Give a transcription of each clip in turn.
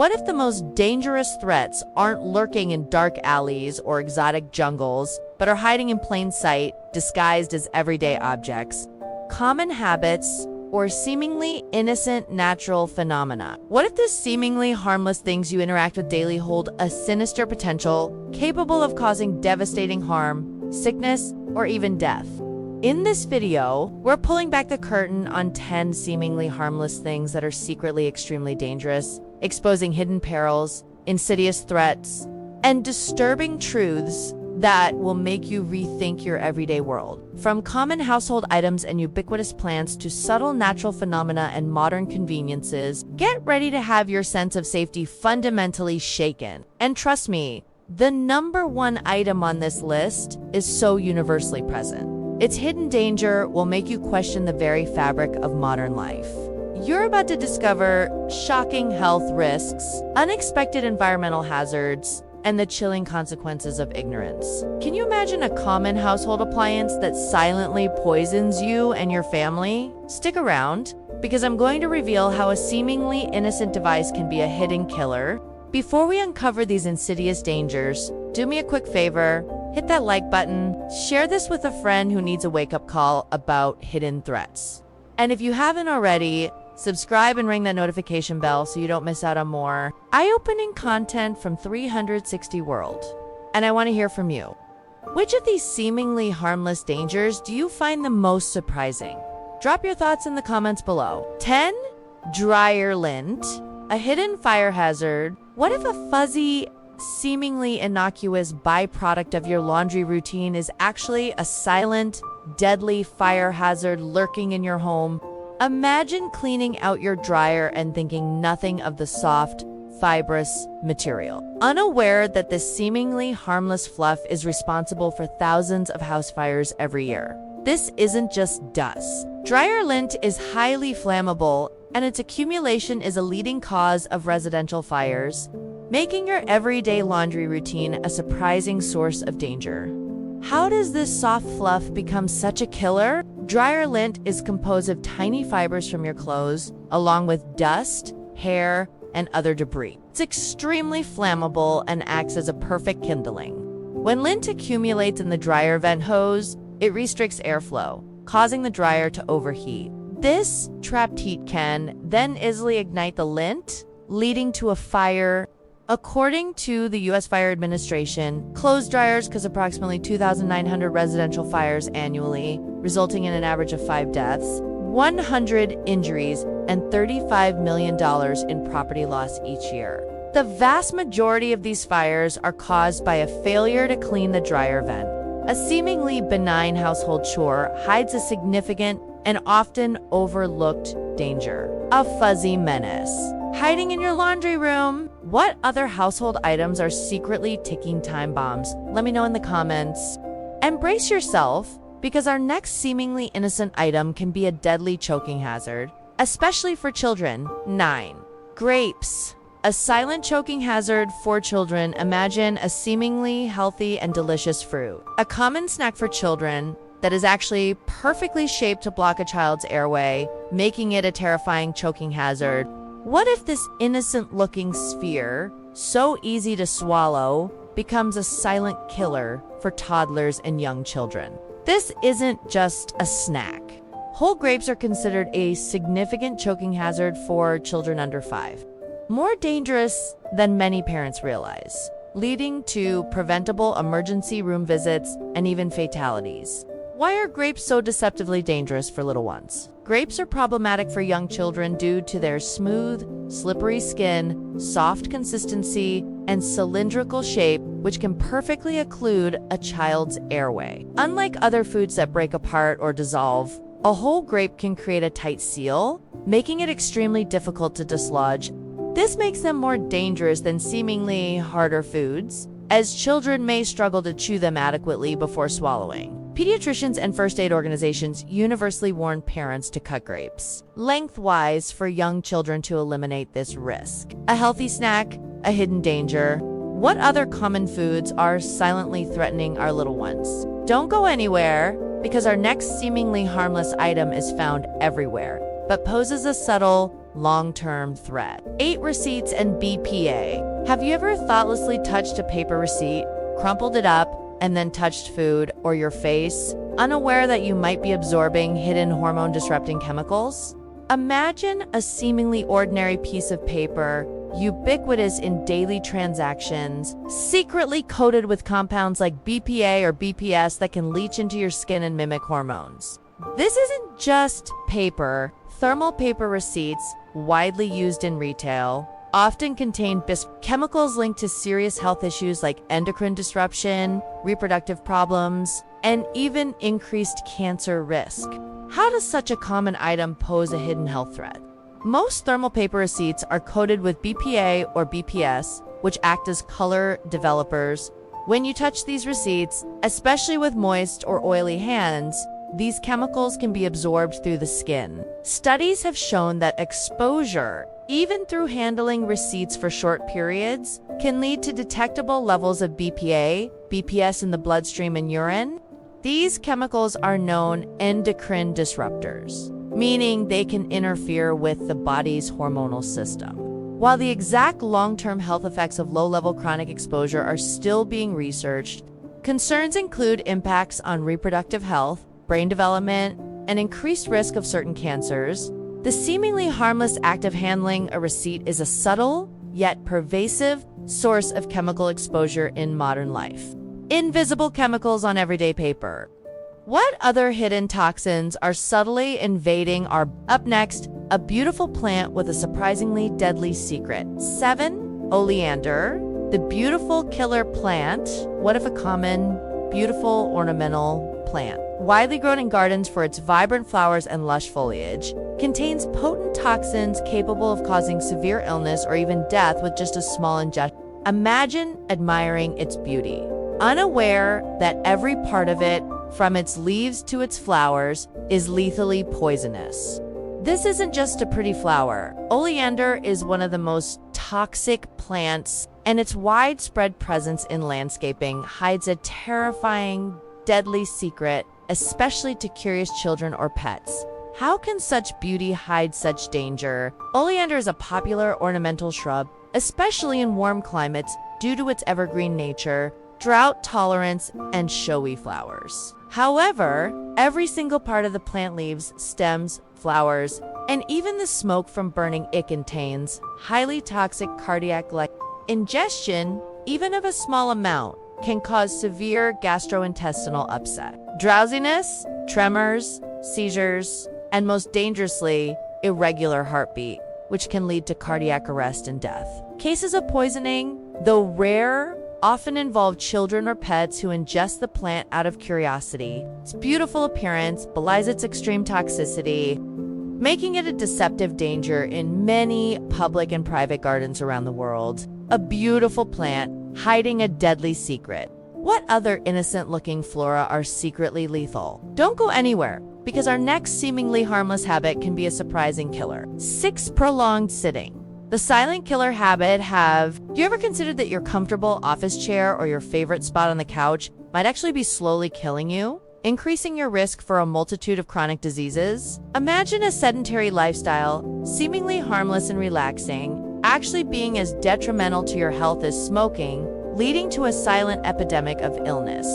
What if the most dangerous threats aren't lurking in dark alleys or exotic jungles, but are hiding in plain sight, disguised as everyday objects, common habits, or seemingly innocent natural phenomena? What if the seemingly harmless things you interact with daily hold a sinister potential, capable of causing devastating harm, sickness, or even death? In this video, we're pulling back the curtain on 10 seemingly harmless things that are secretly extremely dangerous, exposing hidden perils, insidious threats, and disturbing truths that will make you rethink your everyday world. From common household items and ubiquitous plants to subtle natural phenomena and modern conveniences, get ready to have your sense of safety fundamentally shaken. And trust me, the number one item on this list is so universally present. Its hidden danger will make you question the very fabric of modern life. You're about to discover shocking health risks, unexpected environmental hazards, and the chilling consequences of ignorance. Can you imagine a common household appliance that silently poisons you and your family? Stick around, because I'm going to reveal how a seemingly innocent device can be a hidden killer. Before we uncover these insidious dangers, do me a quick favor. Hit that like button, share this with a friend who needs a wake-up call about hidden threats. And if you haven't already, subscribe and ring that notification bell so you don't miss out on more eye-opening content from 360 World. And I want to hear from you. Which of these seemingly harmless dangers do you find the most surprising? Drop your thoughts in the comments below. 10. Dryer lint, a hidden fire hazard. What if a fuzzy, seemingly innocuous byproduct of your laundry routine is actually a silent, deadly fire hazard lurking in your home? Imagine cleaning out your dryer and thinking nothing of the soft, fibrous material, unaware that this seemingly harmless fluff is responsible for thousands of house fires every year. This isn't just dust. Dryer lint is highly flammable, and its accumulation is a leading cause of residential fires, making your everyday laundry routine a surprising source of danger. How does this soft fluff become such a killer? Dryer lint is composed of tiny fibers from your clothes, along with dust, hair, and other debris. It's extremely flammable and acts as a perfect kindling. When lint accumulates in the dryer vent hose, it restricts airflow, causing the dryer to overheat. This trapped heat can then easily ignite the lint, leading to a fire. According to the U.S. Fire Administration, clothes dryers cause approximately 2,900 residential fires annually, resulting in an average of 5 deaths, 100 injuries, and $35 million in property loss each year. The vast majority of these fires are caused by a failure to clean the dryer vent. A seemingly benign household chore hides a significant and often overlooked danger. A fuzzy menace hiding in your laundry room. What other household items are secretly ticking time bombs? Let me know in the comments. And brace yourself, because our next seemingly innocent item can be a deadly choking hazard, especially for children. 9. Grapes, a silent choking hazard for children. Imagine a seemingly healthy and delicious fruit, a common snack for children that is actually perfectly shaped to block a child's airway, making it a terrifying choking hazard. What if this innocent-looking sphere, so easy to swallow, becomes a silent killer for toddlers and young children? This isn't just a snack. Whole grapes are considered a significant choking hazard for children under 5. More dangerous than many parents realize, leading to preventable emergency room visits and even fatalities. Why are grapes so deceptively dangerous for little ones? Grapes are problematic for young children due to their smooth, slippery skin, soft consistency, and cylindrical shape, which can perfectly occlude a child's airway. Unlike other foods that break apart or dissolve, a whole grape can create a tight seal, making it extremely difficult to dislodge. This makes them more dangerous than seemingly harder foods, as children may struggle to chew them adequately before swallowing. Pediatricians and first aid organizations universally warn parents to cut grapes lengthwise for young children to eliminate this risk. A healthy snack, a hidden danger. What other common foods are silently threatening our little ones? Don't go anywhere, because our next seemingly harmless item is found everywhere, but poses a subtle, long-term threat. 8 Receipts and BPA. Have you ever thoughtlessly touched a paper receipt, crumpled it up, and then touched food or your face, unaware that you might be absorbing hidden hormone-disrupting chemicals? Imagine a seemingly ordinary piece of paper, ubiquitous in daily transactions, secretly coated with compounds like BPA or BPS that can leach into your skin and mimic hormones. This isn't just paper. Thermal paper receipts, widely used in retail, often contain chemicals linked to serious health issues like endocrine disruption, reproductive problems, and even increased cancer risk. How does such a common item pose a hidden health threat? Most thermal paper receipts are coated with BPA or BPS, which act as color developers. When you touch these receipts, especially with moist or oily hands, these chemicals can be absorbed through the skin. Studies have shown that exposure, even through handling receipts for short periods, can lead to detectable levels of BPA, BPS in the bloodstream and urine. These chemicals are known endocrine disruptors, meaning they can interfere with the body's hormonal system. While the exact long-term health effects of low-level chronic exposure are still being researched, concerns include impacts on reproductive health, brain development, and increased risk of certain cancers. The seemingly harmless act of handling a receipt is a subtle, yet pervasive, source of chemical exposure in modern life. Invisible chemicals on everyday paper. What other hidden toxins are subtly invading our... Up next, a beautiful plant with a surprisingly deadly secret. 7. Oleander, the beautiful killer plant. What if a common, beautiful ornamental plant, widely grown in gardens for its vibrant flowers and lush foliage, contains potent toxins capable of causing severe illness or even death with just a small ingestion. Imagine admiring its beauty, unaware that every part of it, from its leaves to its flowers, is lethally poisonous. This isn't just a pretty flower. Oleander is one of the most toxic plants, and its widespread presence in landscaping hides a terrifying, deadly secret, especially to curious children or pets. How can such beauty hide such danger? Oleander is a popular ornamental shrub, especially in warm climates due to its evergreen nature, drought tolerance, and showy flowers. However, every single part of the plant, leaves, stems, flowers, and even the smoke from burning it contains highly toxic cardiac-like ingestion, even of a small amount, can cause severe gastrointestinal upset, drowsiness, tremors, seizures, and most dangerously, irregular heartbeat, which can lead to cardiac arrest and death. Cases of poisoning, though rare, often involve children or pets who ingest the plant out of curiosity. Its beautiful appearance belies its extreme toxicity, making it a deceptive danger in many public and private gardens around the world. A beautiful plant hiding a deadly secret. What other innocent-looking flora are secretly lethal? Don't go anywhere, because our next seemingly harmless habit can be a surprising killer. 6. Prolonged sitting. The silent killer habit. Have you ever considered that your comfortable office chair or your favorite spot on the couch might actually be slowly killing you, increasing your risk for a multitude of chronic diseases? Imagine a sedentary lifestyle, seemingly harmless and relaxing, actually being as detrimental to your health as smoking, leading to a silent epidemic of illness.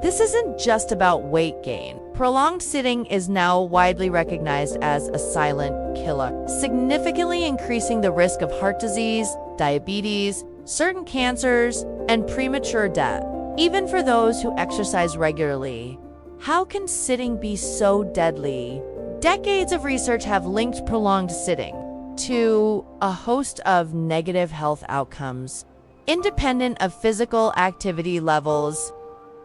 This isn't just about weight gain. Prolonged sitting is now widely recognized as a silent killer, significantly increasing the risk of heart disease, diabetes, certain cancers, and premature death, even for those who exercise regularly. How can sitting be so deadly? Decades of research have linked prolonged sitting to a host of negative health outcomes, independent of physical activity levels.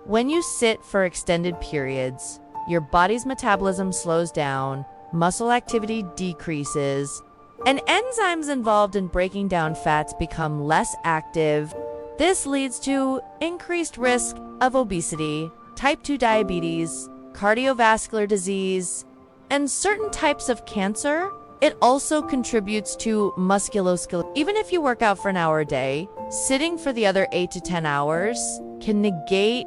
When you sit for extended periods, your body's metabolism slows down, muscle activity decreases, and enzymes involved in breaking down fats become less active. This leads to increased risk of obesity, type 2 diabetes, cardiovascular disease, and certain types of cancer. It also contributes to musculoskeletal. Even if you work out for an hour a day, sitting for the other 8 to 10 hours can negate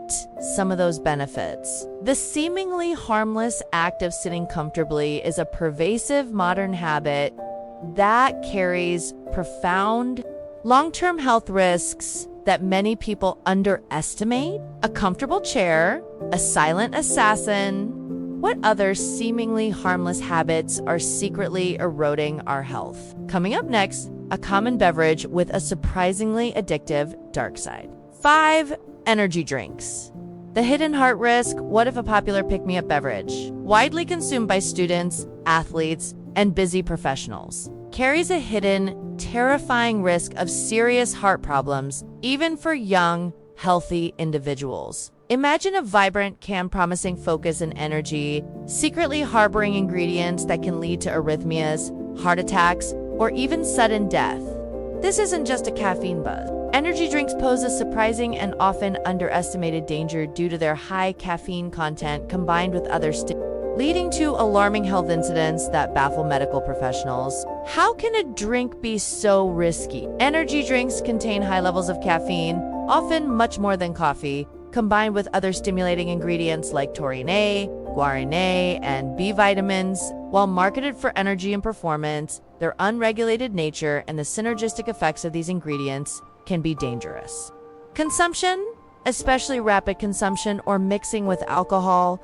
some of those benefits. The seemingly harmless act of sitting comfortably is a pervasive modern habit, that carries profound long-term health risks that many people underestimate. A comfortable chair, a silent assassin. What other seemingly harmless habits are secretly eroding our health? Coming up next, a common beverage with a surprisingly addictive dark side. 5. Energy drinks. The hidden heart risk. What if a popular pick-me-up beverage, widely consumed by students, athletes, and busy professionals, carries a hidden, terrifying risk of serious heart problems, even for young, healthy individuals? Imagine a vibrant can promising focus and energy, secretly harboring ingredients that can lead to arrhythmias, heart attacks, or even sudden death. This isn't just a caffeine buzz. Energy drinks pose a surprising and often underestimated danger due to their high caffeine content combined with other leading to alarming health incidents that baffle medical professionals. How can a drink be so risky? Energy drinks contain high levels of caffeine, often much more than coffee, combined with other stimulating ingredients like taurine A, guarine A, and B vitamins. While marketed for energy and performance, their unregulated nature and the synergistic effects of these ingredients can be dangerous. Consumption, especially rapid consumption or mixing with alcohol,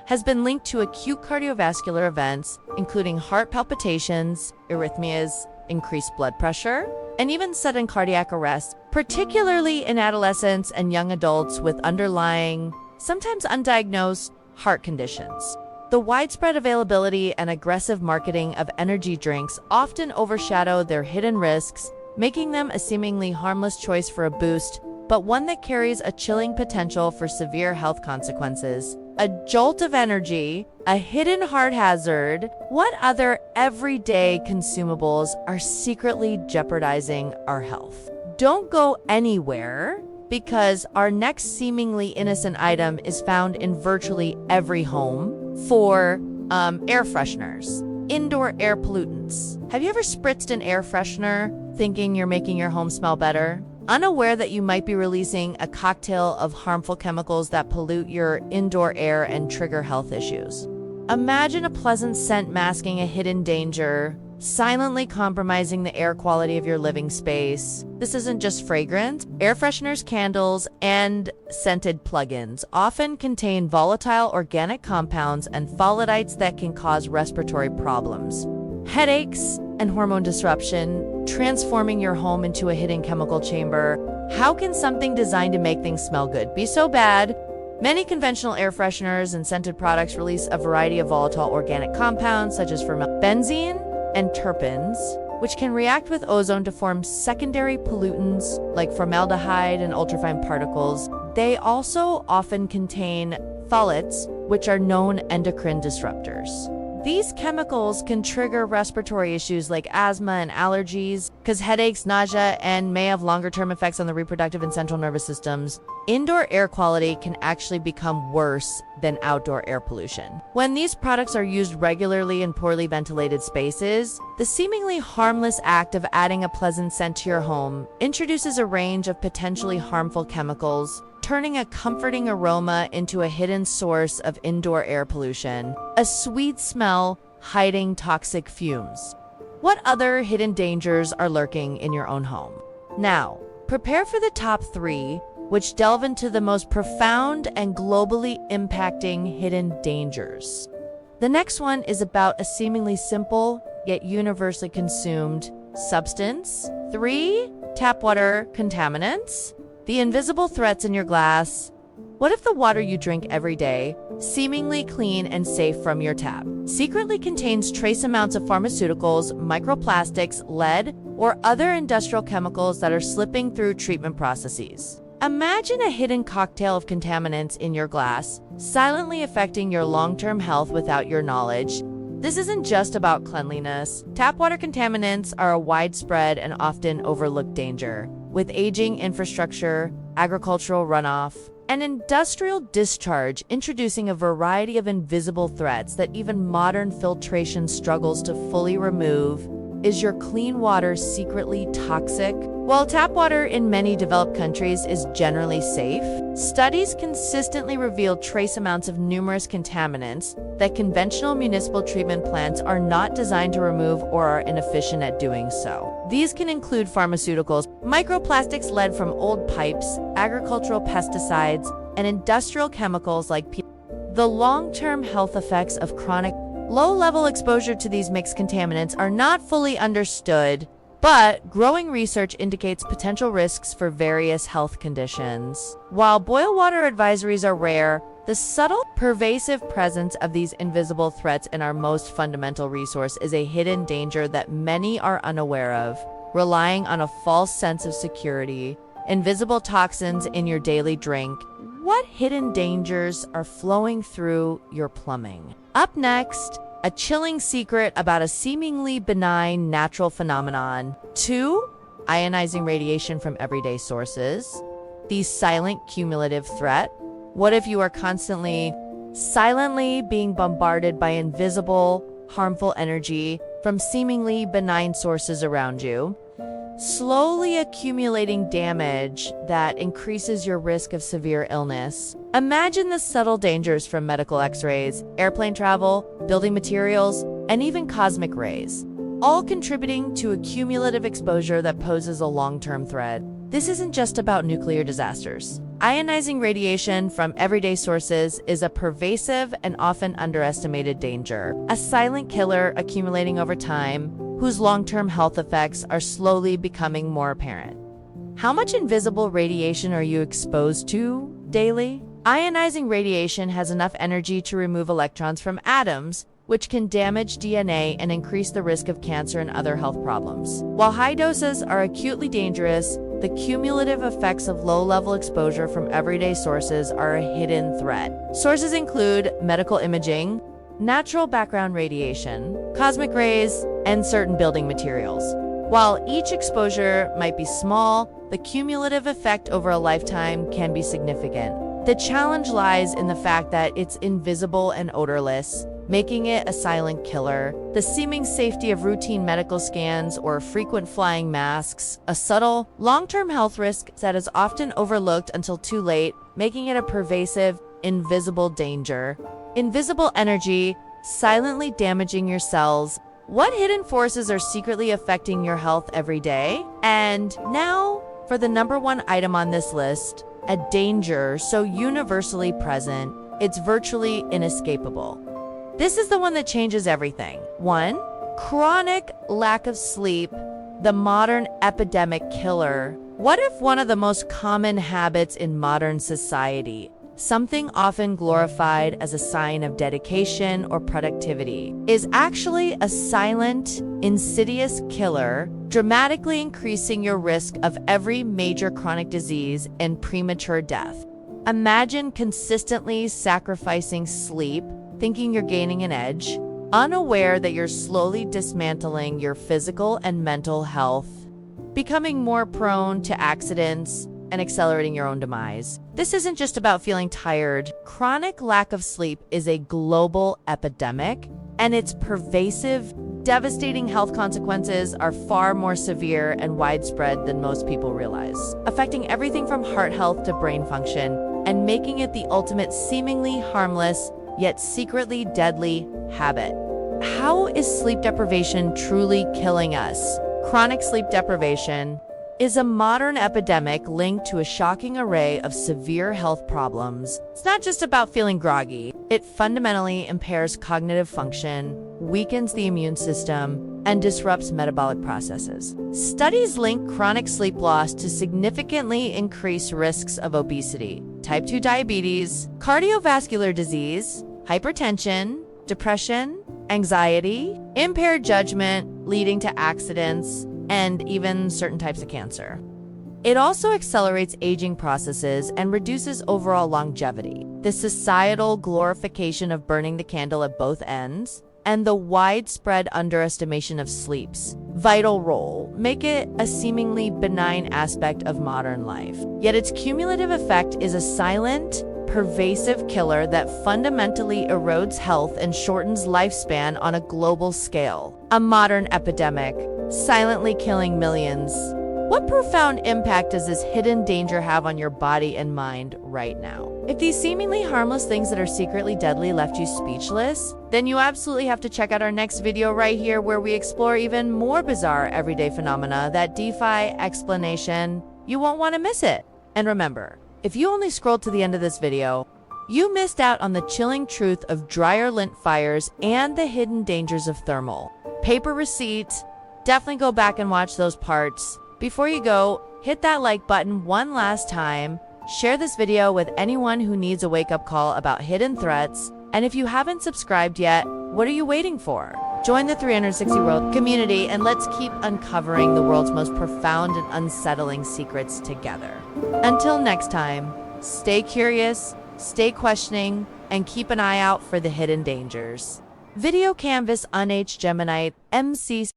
has been linked to acute cardiovascular events, including heart palpitations, arrhythmias, increased blood pressure, and even sudden cardiac arrest, particularly in adolescents and young adults with underlying, sometimes undiagnosed, heart conditions. The widespread availability and aggressive marketing of energy drinks often overshadow their hidden risks, making them a seemingly harmless choice for a boost, but one that carries a chilling potential for severe health consequences. A jolt of energy, a hidden heart hazard. What other everyday consumables are secretly jeopardizing our health? Don't go anywhere, because our next seemingly innocent item is found in virtually every home. For air fresheners, indoor air pollutants. Have you ever spritzed an air freshener thinking you're making your home smell better, unaware that you might be releasing a cocktail of harmful chemicals that pollute your indoor air and trigger health issues? Imagine a pleasant scent masking a hidden danger, silently compromising the air quality of your living space. This isn't just fragrance. Air fresheners, candles, and scented plugins often contain volatile organic compounds and phthalates that can cause respiratory problems, headaches, and hormone disruption, transforming your home into a hidden chemical chamber. How can something designed to make things smell good be so bad? Many conventional air fresheners and scented products release a variety of volatile organic compounds such as benzene and terpenes, which can react with ozone to form secondary pollutants like formaldehyde and ultrafine particles. They also often contain phthalates, which are known endocrine disruptors. These chemicals can trigger respiratory issues like asthma and allergies, cause headaches, nausea, and may have longer-term effects on the reproductive and central nervous systems. Indoor air quality can actually become worse than outdoor air pollution. When these products are used regularly in poorly ventilated spaces, the seemingly harmless act of adding a pleasant scent to your home introduces a range of potentially harmful chemicals, turning a comforting aroma into a hidden source of indoor air pollution, a sweet smell hiding toxic fumes. What other hidden dangers are lurking in your own home? Now, prepare for the top 3, which delve into the most profound and globally impacting hidden dangers. The next one is about a seemingly simple yet universally consumed substance. 3. Tap water contaminants. The invisible threats in your glass. What if the water you drink every day, seemingly clean and safe from your tap, secretly contains trace amounts of pharmaceuticals, microplastics, lead, or other industrial chemicals that are slipping through treatment processes? Imagine a hidden cocktail of contaminants in your glass, silently affecting your long-term health without your knowledge. This isn't just about cleanliness. Tap water contaminants are a widespread and often overlooked danger, with aging infrastructure, agricultural runoff, and industrial discharge introducing a variety of invisible threats that even modern filtration struggles to fully remove. Is your clean water secretly toxic? While tap water in many developed countries is generally safe, studies consistently reveal trace amounts of numerous contaminants that conventional municipal treatment plants are not designed to remove or are inefficient at doing so. These can include pharmaceuticals, microplastics lead from old pipes, agricultural pesticides, and industrial chemicals like the long-term health effects of chronic low-level exposure to these mixed contaminants are not fully understood, but growing research indicates potential risks for various health conditions. While boil water advisories are rare, the subtle, pervasive presence of these invisible threats in our most fundamental resource is a hidden danger that many are unaware of, relying on a false sense of security. Invisible toxins in your daily drink. What hidden dangers are flowing through your plumbing? Up next, a chilling secret about a seemingly benign natural phenomenon. 2. Ionizing radiation from everyday sources. The silent cumulative threat. What if you are constantly, silently being bombarded by invisible, harmful energy from seemingly benign sources around you, slowly accumulating damage that increases your risk of severe illness? Imagine the subtle dangers from medical x-rays, airplane travel, building materials, and even cosmic rays, all contributing to a cumulative exposure that poses a long-term threat. This isn't just about nuclear disasters. Ionizing radiation from everyday sources is a pervasive and often underestimated danger, a silent killer accumulating over time, whose long-term health effects are slowly becoming more apparent. How much invisible radiation are you exposed to daily? Ionizing radiation has enough energy to remove electrons from atoms, which can damage DNA and increase the risk of cancer and other health problems. While high doses are acutely dangerous, the cumulative effects of low-level exposure from everyday sources are a hidden threat. Sources include medical imaging, natural background radiation, cosmic rays, and certain building materials. While each exposure might be small, the cumulative effect over a lifetime can be significant. The challenge lies in the fact that it's invisible and odorless, making it a silent killer. The seeming safety of routine medical scans or frequent flying masks, a subtle, long-term health risk that is often overlooked until too late, making it a pervasive, invisible danger. Invisible energy, silently damaging your cells. What hidden forces are secretly affecting your health every day? And now, for the number one item on this list, a danger so universally present, it's virtually inescapable. This is the one that changes everything. 1. Chronic lack of sleep, the modern epidemic killer. What if one of the most common habits in modern society, something often glorified as a sign of dedication or productivity, is actually a silent, insidious killer, dramatically increasing your risk of every major chronic disease and premature death? Imagine consistently sacrificing sleep, thinking you're gaining an edge, unaware that you're slowly dismantling your physical and mental health, becoming more prone to accidents, and accelerating your own demise. This isn't just about feeling tired. Chronic lack of sleep is a global epidemic, and its pervasive, devastating health consequences are far more severe and widespread than most people realize, affecting everything from heart health to brain function, and making it the ultimate seemingly harmless, yet secretly deadly habit. How is sleep deprivation truly killing us? Chronic sleep deprivation is a modern epidemic linked to a shocking array of severe health problems. It's not just about feeling groggy. It fundamentally impairs cognitive function, weakens the immune system, and disrupts metabolic processes. Studies link chronic sleep loss to significantly increased risks of obesity, type 2 diabetes, cardiovascular disease, hypertension, depression, anxiety, impaired judgment leading to accidents, and even certain types of cancer. It also accelerates aging processes and reduces overall longevity. The societal glorification of burning the candle at both ends and the widespread underestimation of sleep's vital role make it a seemingly benign aspect of modern life. Yet its cumulative effect is a silent, pervasive killer that fundamentally erodes health and shortens lifespan on a global scale. A modern epidemic, silently killing millions. What profound impact does this hidden danger have on your body and mind right now? If these seemingly harmless things that are secretly deadly left you speechless, then you absolutely have to check out our next video right here where we explore even more bizarre everyday phenomena that defy explanation. You won't want to miss it. And remember, if you only scrolled to the end of this video, you missed out on the chilling truth of dryer lint fires and the hidden dangers of thermal paper receipt. Definitely go back and watch those parts. Before you go, hit that like button one last time, share this video with anyone who needs a wake-up call about hidden threats, and if you haven't subscribed yet, what are you waiting for? Join the 360 World community and let's keep uncovering the world's most profound and unsettling secrets together. Until next time, stay curious, stay questioning, and keep an eye out for the hidden dangers. Video Canvas Unaged Geminite MC